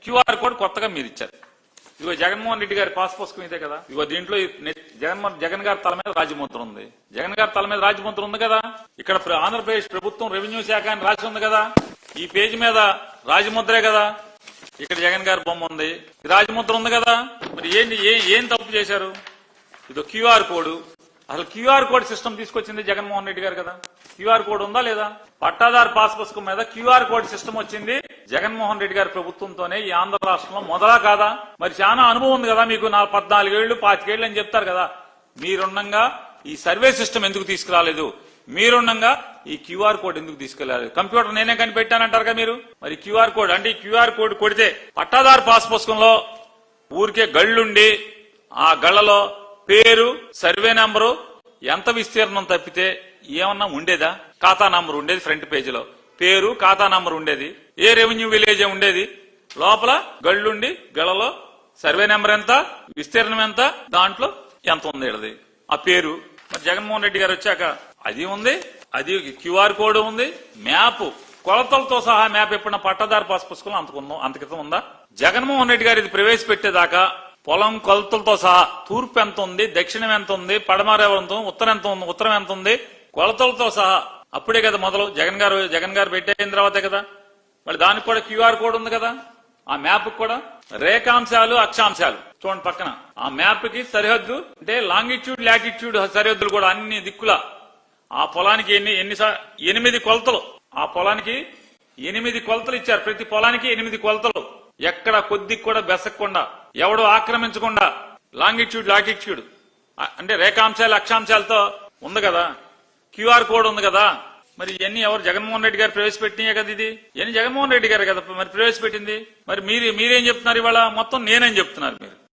QR code కొత్తగా మీరు ఇచ్చారు. ఇగో జగన్మోహన్ రెడ్డి గారి పాస్ పుస్తకం ఇదే కదా. ఇగో దీంట్లో జగన్ గారి తల మీద రాజముద్ర ఉంది. జగన్ గారి తల మీద రాజముద్ర ఉంది కదా. ఇక్కడ ఆంధ్రప్రదేశ్ ప్రభుత్వం రెవెన్యూ శాఖ అని రాసి ఉంది కదా. ఈ పేజీ మీద రాజముద్రే కదా. ఇక్కడ జగన్ గారి బొమ్మ ఉంది, రాజముద్ర ఉంది కదా. మరి ఏం తప్పు చేశారు? ఇదో క్యూఆర్ కోడ్. అసలు క్యూఆర్ కోడ్ సిస్టమ్ తీసుకొచ్చింది జగన్మోహన్ రెడ్డి గారు కదా. క్యూఆర్ కోడ్ ఉందా లేదా? పట్టాదారు పాస్ పుస్తకం మీద క్యూఆర్ కోడ్ సిస్టమ్ వచ్చింది జగన్మోహన్ రెడ్డి గారి ప్రభుత్వంతోనే ఈ ఆంధ్ర రాష్ట్రంలో మొదలా కాదా? మరి చాలా అనుభవం ఉంది కదా మీకు. 14 ఏళ్లు 25 ఏళ్లు అని చెప్తారు కదా. మీరుండగా ఈ సర్వే సిస్టమ్ ఎందుకు తీసుకురాలేదు? మీరుండగా ఈ క్యూఆర్ కోడ్ ఎందుకు తీసుకెళ్లారు? కంప్యూటర్ నేనే కనిపెట్టానంటారు కదా మీరు. మరి క్యూఆర్ కోడ్ అంటే ఈ క్యూఆర్ కోడ్ కొడితే పట్టాదారు పాస్ పుస్తకంలో ఊరికే గళ్ళుండి ఆ గళ్లలో పేరు, సర్వే నంబరు, ఎంత విస్తీర్ణం తప్పితే ఏమన్నా ఉండేదా? ఖాతా నంబర్ ఉండేది, ఫ్రంట్ పేజీలో పేరు ఖాతా నంబర్ ఉండేది, ఏ రెవెన్యూ విలేజ్ ఉండేది, లోపల గళ్ళుండి గళ్ళలో సర్వే నెంబర్ ఎంత, విస్తీర్ణం ఎంత, దాంట్లో ఎంత ఉంది ఆ పేరు. మరి జగన్మోహన్ రెడ్డి గారు వచ్చాక అది ఉంది, అది క్యూఆర్ కోడ్ ఉంది, మ్యాప్ కొలతలతో సహా మ్యాప్ ఎప్పుడన్నా పట్టాదారు పాస్ పుస్తకం అంత క్రితం ఉందా? జగన్మోహన్ రెడ్డి గారు ఇది ప్రవేశపెట్టేదాకా పొలం కొలతలతో సహా తూర్పు ఎంత ఉంది, దక్షిణం ఎంత ఉంది, పడమర ఎంత ఉంది, ఉత్తరం ఎంత ఉంది, కొలతలతో సహా అప్పుడే కదా మొదలు. జగన్ గారు పెట్టయిన తర్వాతే కదా. మళ్ళీ దానికి కూడా క్యూఆర్ కోడ్ ఉంది కదా. ఆ మ్యాప్ కూడా రేఖాంశాలు, అక్షాంశాలు చూడండి పక్కన. ఆ మ్యాప్ కి సరిహద్దు అంటే లాంగిట్యూడ్, లాటిట్యూడ్ సరిహద్దులు కూడా అన్ని దిక్కుల. ఆ పొలానికి 8 కొలతలు. ఆ పొలానికి 8 కొలతలు ఇచ్చారు. ప్రతి పొలానికి 8 కొలతలు. ఎక్కడ కొద్ది కూడా బెసక్కుండా, ఎవడో ఆక్రమించకుండా లాంగిట్యూడ్, లాటిట్యూడ్ అంటే రేఖాంశాలు, అక్షాంశాలతో ఉంది కదా. క్యూఆర్ కోడ్ ఉంది కదా. మరి ఇవన్నీ ఎవరు? జగన్మోహన్ రెడ్డి గారు ప్రవేశపెట్టినాయే కదా. ఇది ఇవన్నీ జగన్మోహన్ రెడ్డి గారు కదా మరి ప్రవేశపెట్టింది. మరి మీరేం చెప్తున్నారు ఇవాళ? మొత్తం నేనేం చెప్తున్నారు మీరు.